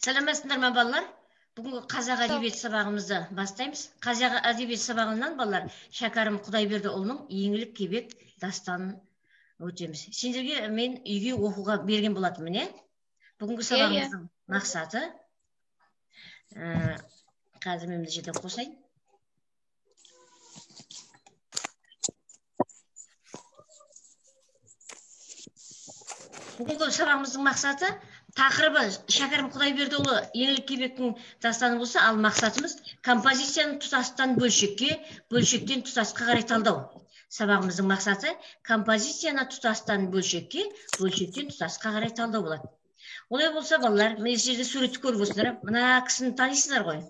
Сәлеметсіздер ме, балалар? Бүгінгі қазақ әдебиет сабағымызды бастаймыз. Қазақ әдебиет сабағынан балалар Шәкәрім Құдайбердіұлының Еңлік кебек дастанын өтеміз. Сендерге мен үйге оқуға берген болатын міне. Бүгінгі сабағымыздың мақсаты қазір мен жерден қосайын. Бүгінгі сабағымыздың мақсаты тақырыбы Шәкәрім Құдайбердіұлы Еңлік кебектің дастаны болса, ал мақсатымыз композицияны тұтастан бөлшекке, бөлшектен тұтасқа қарай талдау. Сабағымыздың мақсаты композицияны тұтастан бөлшекке, бөлшектен тұтасқа қарай талдау болады. Олай болса, балалар, мен жерде суретті көріп отырсыздар, мына кісіні танисыздар ғой?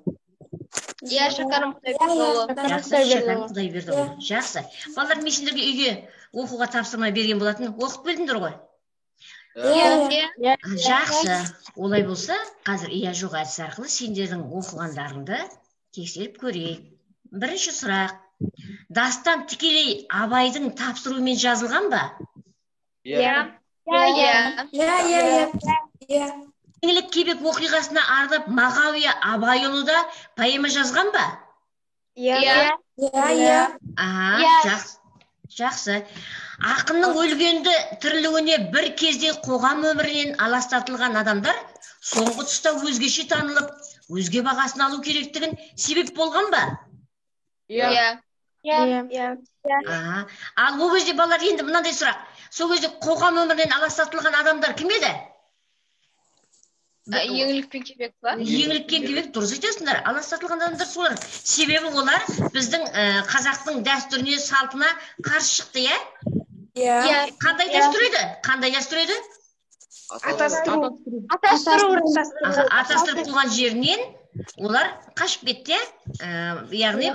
Иә, Шәкәрім Құдайбердіұлы. Жақсы, Шәкәрім Құдайбердіұлы. Жақсы. Балалар, мен сендерге үйге оқуға тапсырма берген болатын, оқып бердіңдер ғой? Жақсы. Олай болса, қазір иә жоқ әдісі арқылы сендердің оқығандарыңды тексеріп көрейік. Бірінші сұрақ. Дастан тікелей Абайдың тапсыруымен жазылған ба? Иә. Еңлік кебек оқиғасына арнап Мағауия Абайұлы да поэма жазған ба? Иә. Жақсы. Ақынның өлгенді тірілуіне бір кезде қоғам өмірінен аластатылған адамдар соңғы тұста өзгеше танылып, өзге бағасын алу керектігін себеп болған ба? Иә. Ал ол кезде балалар, енді мынандай сұрақ. Сол кезде қоғам өмірінен аластатылған адамдар кім еді? Еңлік пен кебек па? Еңлік пен кебек, дұрыс айтасыңдар. Аластатылған адамдар солар. Себебі олар біздің қазақтың дәстүріне, салтына қарсы шықты, иә? Қандай дәстүр еді? Қандай дәстүр еді? Атастырып туған жерінен олар қашып кетті, яғни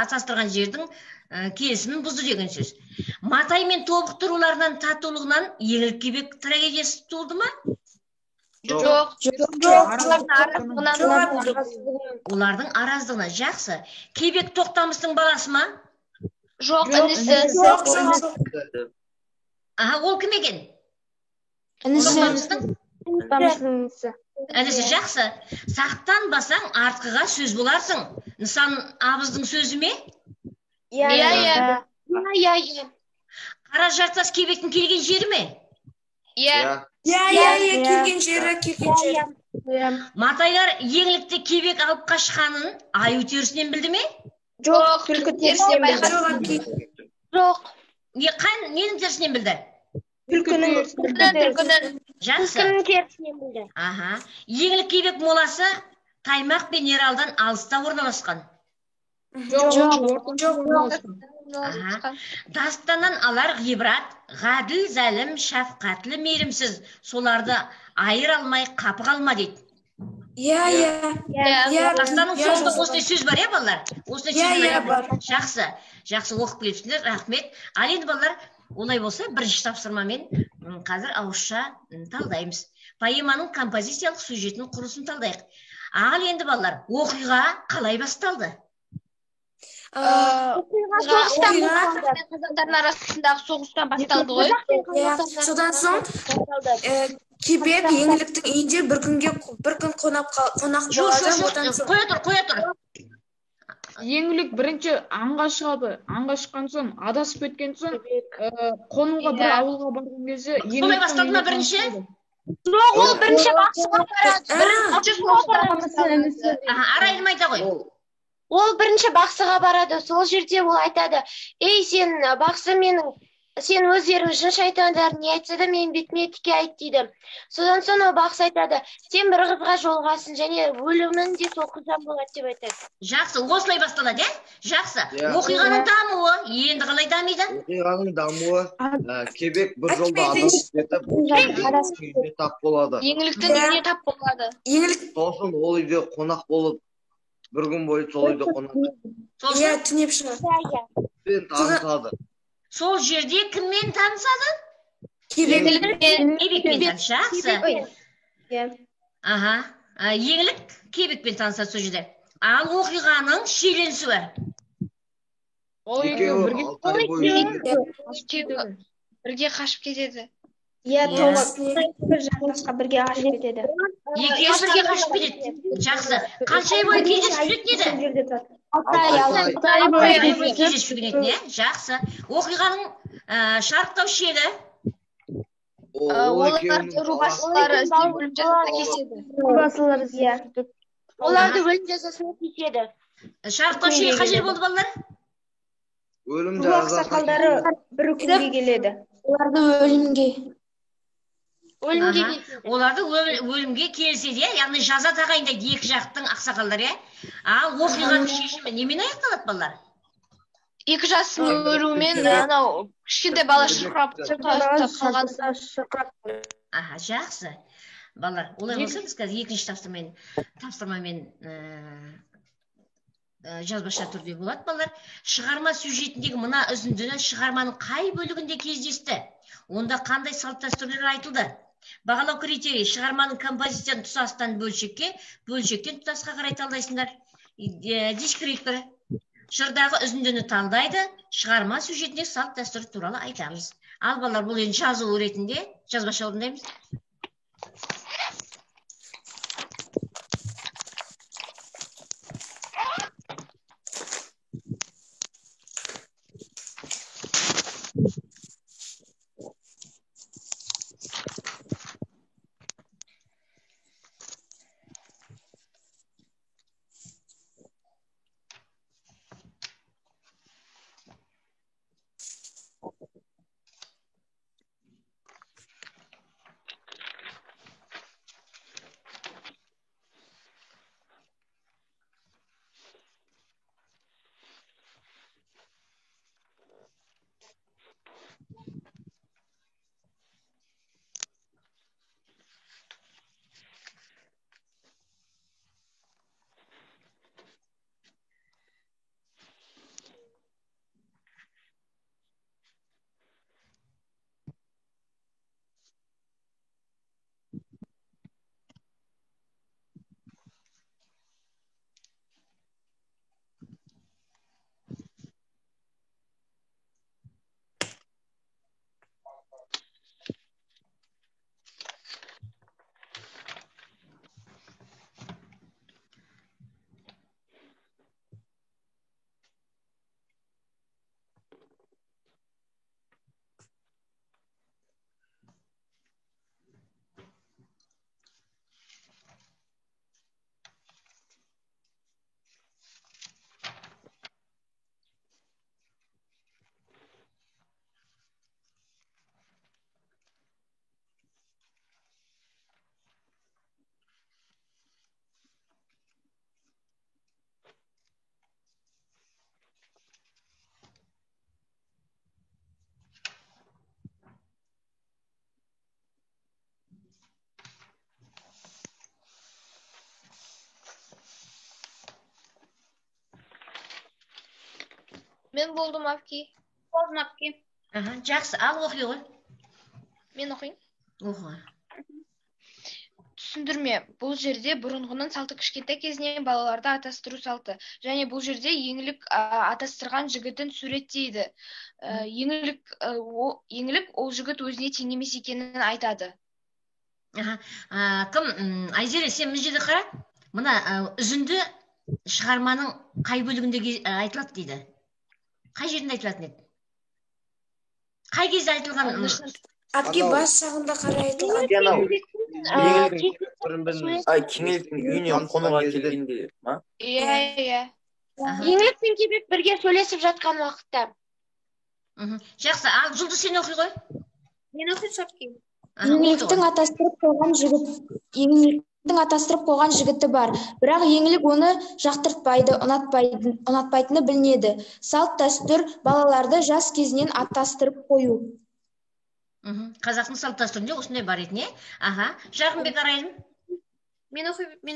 атастырған жердің келісімін бұзды деген сөз. Матай мен Тобықты руларынан татулығынан Еңлік кебек трагедиясы туылды ма? Жоқ. Олардың араздығына. Жақсы. Кебек Тоқтамыстың баласы ма? Жоқ, інісі. Ол кім екен? Інісі. Жақсы. Сақтанбасаң артқыға сөз боларсың. Нысан абыздың сөзі ме? Иә. Қара жартас кебектің келген жері ме? Иә. Келген жері. Матайлар Еңлікті кебек алып қашқанын аю терісінен білді ме? Жоқ, түлкі терісінен білді. Жоқ. Ненің терісінен білді? Түлкінің. Жақсы. терісінен білді. Еңлік кебек моласы Таймақ пен Ералдан алыста орналасқан. Дастаннан алар ғибрат, ғаділ, зәлім, шафқатлы, мейірімсіз, соларды айыр алмай қапы қалма дейді. Дастанның соңында осындай сөз бар, балалар? Осындай сөз бар. Жақсы оқып келіпсіңдер, рахмет. Ал енді балалар, олай болса, бірінші тапсырмамен қазір ауызша талдаймыз. Поэманың композициялық сюжетінің құрылысын талдайық. Ал енді балалар, оқиға қалай басталды? Соғыстан қазақтардың арасындағы соғыстан басталды ғой. Содан соң кебек Еңліктің үйінде бір күн қонақ болады. Қоя тұр. Еңлік бірінші аңға шығады. Аңға шыққан соң, адасып кеткен соң, қонуға бір ауылға барған кезде... Солай басталды ма бірінші? Жоқ, ол бірінші бақсыға барады. Арайлым айта ғой. Ол бірінші бақсыға барады, сол жерде ол айтады, ей, сен бақсы сен өздерің жын шайтандар не айтса да мен бетіме тіке айт дейді. Содан соң ол бақсы айтады, сен бір қызға жолығасың және өлімің де сол қыздан болады деп айтады. Жақсы, осылай басталады, Жақсы. Оқиғаның дамуы енді қалай дамиды? Оқиғаның дамуы кебек бір жолда адасып кетіп, үйіне тап болады. Еңліктің үйіне тап болады. Сосын ол үйде қонақ болып, бір күн бойы сол үйде қонақ болып. Түнеп танысады. Сол жерде кіммен танысады? Кебекпен. Жақсы. Еңлік кебекпен танысады сол жерде. Ал оқиғаның шиеленісуі? Бірге қашып кетеді. Иә, Иә. бір жасқа бірге қашып кетеді. 2 жасқа қашып кетеді. Жақсы. Қанша ай бойы кездесіп жүретін еді? 6 ай, 6 ай бойы кездесіп жүретін еді. Жақсы. Оқиғаның шарықтау шегі? Олар рубасылары іздеп өлім жазасына кеседі. Басылар, иә. Оларды өлім жазасына кеседі. Шарықтау шегі қай жер болды балалар? Өлім Бұл ақсақалдары бір күнге келеді. Оларды өлімге Аха. Оларды өлімге келіседі, иә? Яғни жаза тағайындайды екі жақтың ақсақалдары, иә? Ал оқиғаның шешімі немен аяқталады балалар? 2 жастың өлуімен анау кішкентай бала шырқырап қалған. Аха, жақсы. Балалар, олай болса біз қазір екінші тапсырмамен жазбаша түрде болады, балалар. Шығарма сюжетіндегі мына үзіндіні шығарманың қай бөлігінде кездесті? Онда қандай салт дәстүрлер айтылды? Бағалау критерийі шығарманың композицияны тұтастан бөлшектен тұтасқа қарай талдайсыңдар. Дескриптор жырдағы үзіндіні талдайды, шығарма сюжетінде салт дәстүр туралы айтамыз. Ал балалар, бұл енді жазу ретінде жазбаша орындаймыз. Мен болдым апки. Болдым апки. Аха, жақсы. Ал оқи ғой. Мен оқиын. Оқы. Түсіндірме. Бұл жерде бұрынғының салты кішкентай кезінен балаларды атастыру салты. Және бұл жерде еңлік атастырған жігітін суреттейді. Еңлік ол жігіт өзіне тең емес екенін айтады. Аха. Кім? Айзере, сен мына жерде қара. Мына үзінді шығарманың қай бөлігінде айтылады дейді? Қай жерінде айтылатын еді? Қай кезде айтылған? Апке бас жағында қарай айтылған. Кеңеліктің үйіне қонуға келгенде ма? Иә. Еңлік пен кебек бірге сөйлесіп жатқан уақытта. Жақсы, ал Жұлдыз сен оқи ғой. Мен оқиын сапки. Еңліктің атастырып қойған жігіті бар, бірақ еңлік оны жақтыртпайды, ұнатпайтыны білінеді. Салт дәстүр балаларды жас кезінен атастырып қою. Қазақтың салт дәстүрінде осындай бар еді, не? Аха, Жарқынбек Арайлым. Мен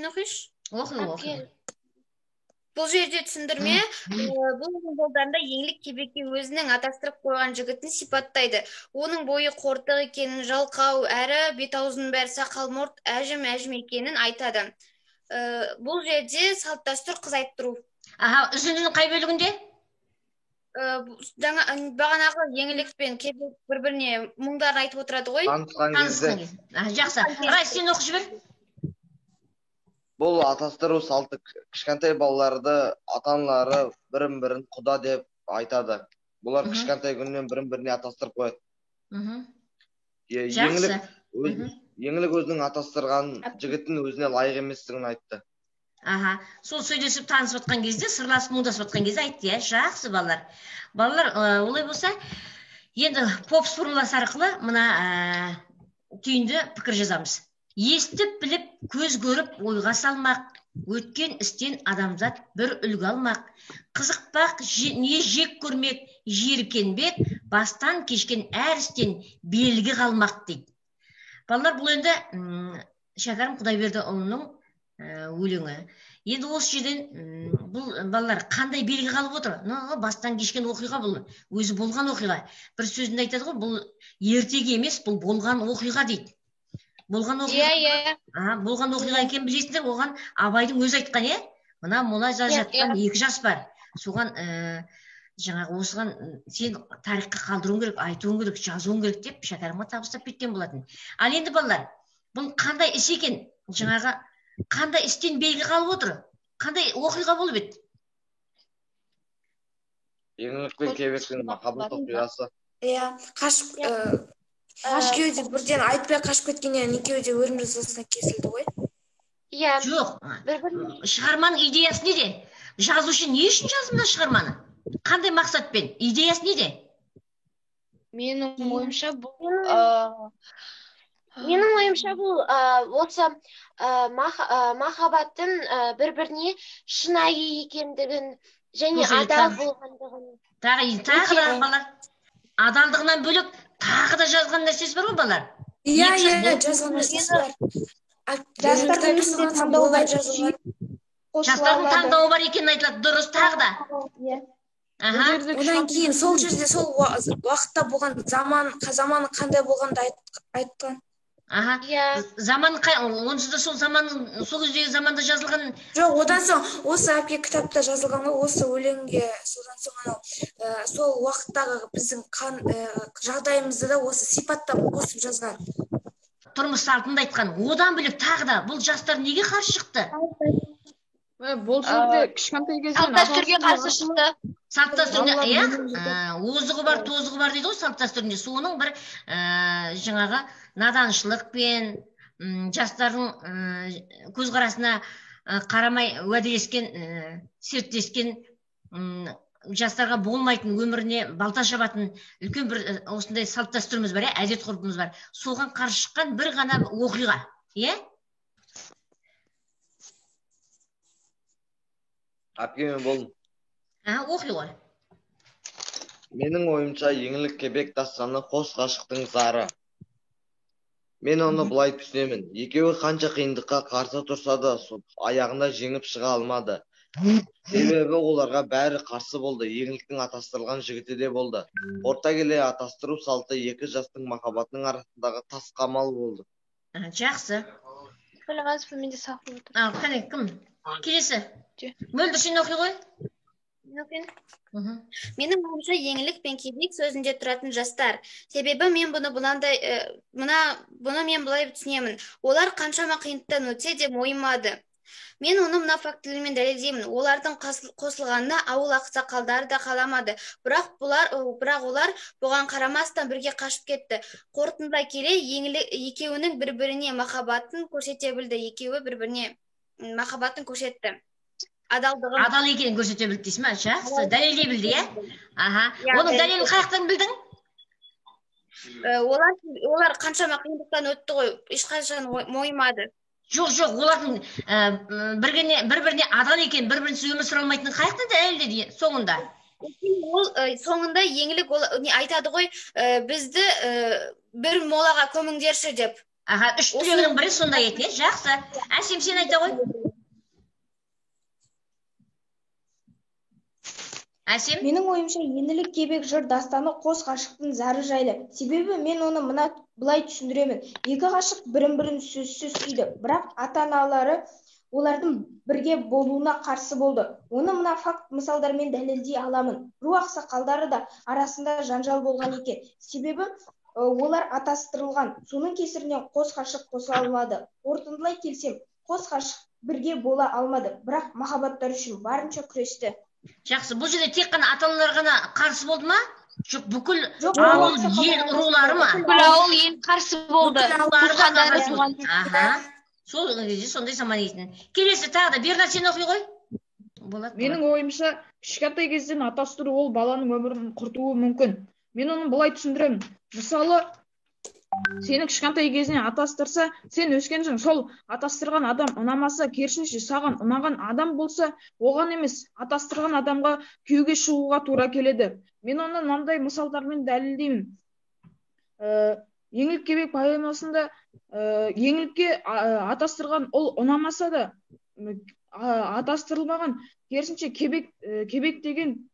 оқиш. Оқи. Бұл жерде түсіндірме, бұл жолдарында еңлік кебекке өзінің атастырып қойған жігітін сипаттайды. Оның бойы қортық екенін, жалқау, әрі бет-аузының бәрі сақал-мұрт, әжім екенін айтады. Бұл жерде салт дәстүр қыз айттыру. Аха, үзіндінің қай бөлігінде? жаңа бағанағы еңлік пен кебек бір-біріне мұңдарын айтып отырады ғой. Танысқан Танысқан кезде кезде. Жақсы. Райс, сен оқып жібер. бұл атастыру салты кішкентай балаларды ата-аналары бірін-бірін құда деп айтады. Бұлар кішкентай күннен бірін-біріне атастырып қояды. Жақсы. Еңлік өзінің атастырған жігіттің өзіне лайық еместігін айтты. Аха, сол сөйлесіп танысып отқан кезде, сырласып мұңдасып отқан кезде айтты, иә, жақсы балалар. Балалар, олай болса, енді попс формуласы арқылы мына түйінді пікір жазамыз. Естіп біліп, көз көріп, ойға салмақ, өткен істен адамзат бір үлгі алмақ, қызықпақ, не жек көрмек, жиіркенбек, бастан кешкен әр істен белгі қалмақ дейді. Балалар, бұл енді Шәкәрім Құдайбердіұлының өлеңі. Енді осы жерден бұл балалар қандай белгі қалып отыр? Бастан кешкен оқиға бұл, өзі болған оқиға. Bir сөзінде айтады ғой, бұл ертегі емес, бұл болған оқиға дейді. Болған оқиға екен білесіңдер, оған Абайдың өзі айтқан, е? Мына мола жатқан 2 жас бар. Соған жаңағы осыған сен тарихқа қалдыруың керек, айтуың керек, жазуың керек деп Шәкәрімге табыстап кеткен болатын. Ал енді балалар, бұл қандай іс екен? Жаңағы қандай істен белгі қалып отыр? Қандай оқиға болып еді? Еңлік пен кебектің махаббат оқиғасы. Иә, екеуі де бірден айтпай қашып кеткеннен екеуі де өлім жазасына кесілді ғой. Иә. Жоқ, шығарманың идеясы неде? Жазушы не үшін жазды мына шығарманы? Қандай мақсатпен? Идеясы неде? Менің ойымша бұл осы махаббаттың бір-біріне шынайы екендігін және адал болғандығын. Тағы да балалар, адалдығынан бөлек тағы да жазған нәрсесі бар ғой балалар? Иә, жазған нәрсесі бар. Жастардың таңдауы бар екенін айтылады, дұрыс, тағы да. Одан кейін сол жерде сол уақытта болған заманы қандай болғанды айтқан. Заман, онсыз да сол заманның, сол кездегі заманда жазылған. Жоқ, одан соң осы әпке кітапта жазылған ғой, осы өлеңге содан соң анау сол уақыттағы біздің жағдайымызды да осы сипаттап қосып жазған. Тұрмыс салтында айтқан. Одан бөлек тағы да бұл жастар неге қарсы шықты? Бұл жерде кішкентай кезден салт-дәстүрге қарсы шықты. Салт-дәстүріне, озығы бар, тозығы бар дейді ғой салт-дәстүрінде. Соның бір жаңағы наданшылықпен жастардың көзқарасына қарамай уәделескен, серттескен, жастарға болмайтын өміріне балта шабатын үлкен бір осындай салт-дәстүріміз бар, әдет-ғұрпымыз бар. Соған қарсы шыққан бір ғана оқиға, иә? Әпкемен болдым. Оқи ғой. Менің ойымша еңлік кебек дастаны қос ғашықтың зары. Мен оны былай түсінемін. Екеуі қанша қиындыққа қарсы тұрса да, аяғында жеңіп шыға алмады. Себебі оларға бәрі қарсы болды. Еңліктің атастырылған жігіті де болды. Орта келе атастыру салты екі жастың махаббатының арасындағы тас қамал болды. Жақсы. Менде сақылып отыр. Қане, кім? Келесі. Мөлдір, сен оқи ғой? Менің ойымша еңлік пен кебек сөзінде тұратын жастар. Себебі мен бұны былай түсінемін. Олар қаншама қиындықтан өтсе де мойымады. Мен оны мына фактілермен дәлелдеймін. Олардың қосылғанына ауыл ақсақалдары да қаламады. Бірақ олар бұған қарамастан бірге қашып кетті. Қорытындылай келе екеуінің бір-біріне махаббатын көрсете білді. Екеуі бір-біріне махаббатын көрсетті. Адал екенін көрсете білді дейсің ме? Жақсы, дәлелдей білді, иә? Оның дәлелін қаяқтан білдің? Олар қаншама қиындықтан өтті ғой, ешқашан мойымады. Жоқ, олардың бір-біріне адал екен, бір-бірінсіз өмір сүре алмайтынын қаяқтан дәлелдеді соңында? Соңында еңлік айтады ғой, бізді бір молаға көміңдерші деп. Үш тілегінің бірі сондай еді, жақсы. Әсем, сен айта ғой. Әсем? Менің ойымша еңлік кебек жыр дастаны қос ғашықтың зары жайлы. Себебі мен оны былай түсіндіремін. Екі ғашық бірін-бірін сөзсіз сүйді. Бірақ ата-аналары олардың бірге болуына қарсы болды. Оны мына факт мысалдармен дәлелдей аламын. Ру ақсақалдары да арасында жанжал болған екен. Себебі олар атастырылған. Соның кесірінен қос ғашық қосыла алмады. Қорытындылай келсем, қос ғашық бірге бола алмады, бірақ махаббаттар үшін барынша күресті. Жақсы, бұл жерде тек қана ата-аналар ғана қарсы болды ма? Жоқ, бүкіл ауыл ел рулары ма? Бүкіл ауыл ел қарсы болды. Туысқандары туған. Сол кезде сондай заман етін. Келесі тағы да Бернат, сен оқи ғой. Менің ойымша, кішкентай кезден атастыру ол баланың өмірін құртуы мүмкін. Мен оны былай түсіндіремін. Мысалы, сені кішкентай кезінен атастырса, сен өскенсің, сол атастырған адам ұнамаса, керісінше саған ұнаған адам болса, оған емес, атастырған адамға күйеуге шығуға тура келеді. Мен оны мынандай мысалдармен дәлелдеймін. Еңлік кебек поэмасында еңлікке атастырған ол ұнамаса да, атастырылмаған, керісінше кебек деген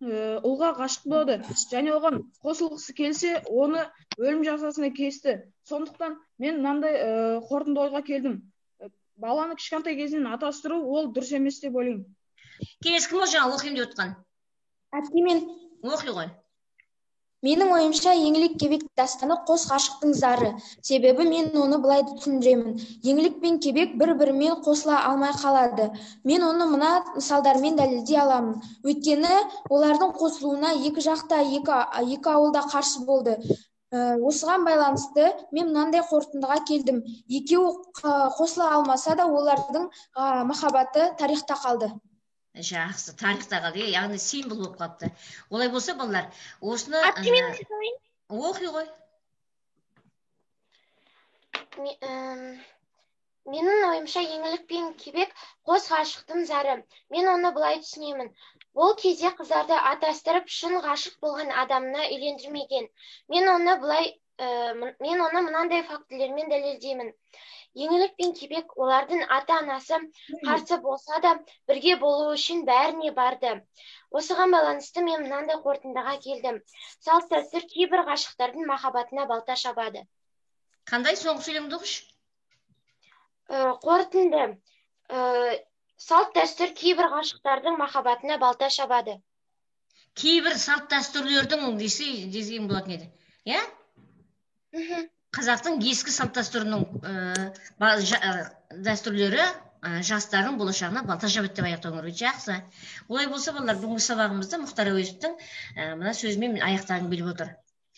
ұлға ғашық болды, және оған қосылғысы келсе, оны өлім жазасына кесті. Сондықтан мен мынандай қорытынды ойға келдім. Баланы кішкентай кезінен атастыру ол дұрыс емес деп ойлаймын. Келесі кім ол жаңа оқимын деп отқан? Әпке, мен Оқи ғой. Менің ойымша, еңлік кебек дастаны қос ғашықтың зары. Себебі мен оны былай түсіндіремін. Еңлік пен кебек бір-бірімен қосыла алмай қалады. Мен оны мына мысалдармен дәлелдей аламын. Өйткені олардың қосылуына екі жақта, екі ауылда қарсы болды. Осыған байланысты мен мынандай қорытындыға келдім. Екеуі қосыла алмаса да, олардың махаббаты тарихта қалды. Жақсы, тарихта қалды, яғни символ болып қалыпты. Олай болса, балалар, осыны оқи ғой. Менің ойымша, еңлік пен кебек қос ғашықтың зары. Мен оны былай түсінемін. Ол кезде қыздарды атастырып, шын ғашық болған адамына үйлендірмеген. Мен оны мынандай фактілермен дәлелдеймін. Еңлік пен кебек олардың ата-анасы қарсы болса да, бірге болу үшін бәріне барды. Осыған байланысты мен мынандай қорытындыға келдім. Салт-дәстүр кейбір ғашықтардың махаббатына балта шабады. Қандай соңғы сөйлемді оқыш? Қорытынды. Салт-дәстүр кейбір ғашықтардың махаббатына балта шабады. Кейбір салт-дәстүрлердің десең болатын еді. Я? Қазақтың ескі салт-дәстүрінің дәстүрлері жастардың болашағына балта шабады деп аяқтауым керек. Жақсы. Олай болса, балалар, бүгінгі сабағымызды Мұхтар Әуезовтің мына сөзімен аяқтағым келіп отыр.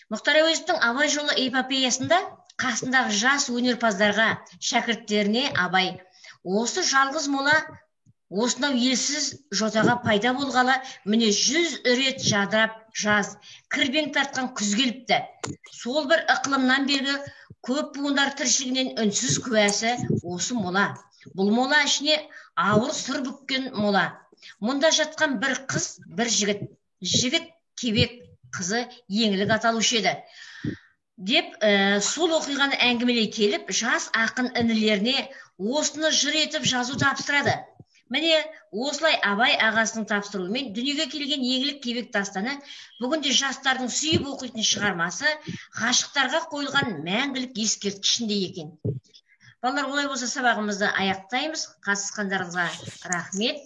Мұхтар Әуезовтің Абай жолы эпопеясында қасындағы жас өнерпаздарға, шәкірттеріне Абай осы жалғыз мола осынау елсіз жотаға пайда болғалы міне 100 рет жадырап жаз, кірбең тартқан күз келіпті. Сол бір ықылымнан бергі көп буындар тіршілігінен үнсіз куәсі осы мола. Бұл мола ішіне ауыр сыр бүккен мола. Мұнда жатқан бір қыз, бір жігіт. Жігіт кебек, қызы еңлік аталушы еді. Деп сол оқиғаны әңгімелей келіп, жас ақын інілеріне осыны жыр етіп жазу тапсырады. Міне, осылай Абай ағасының тапсыруымен дүниеге келген еңлік кебек дастаны бүгінде жастардың сүйіп оқитын шығармасы ғашықтарға қойылған мәңгілік ескерткішіндей екен. Балалар, олай болса сабағымызды аяқтаймыз. Қатысқандарыңызға рахмет.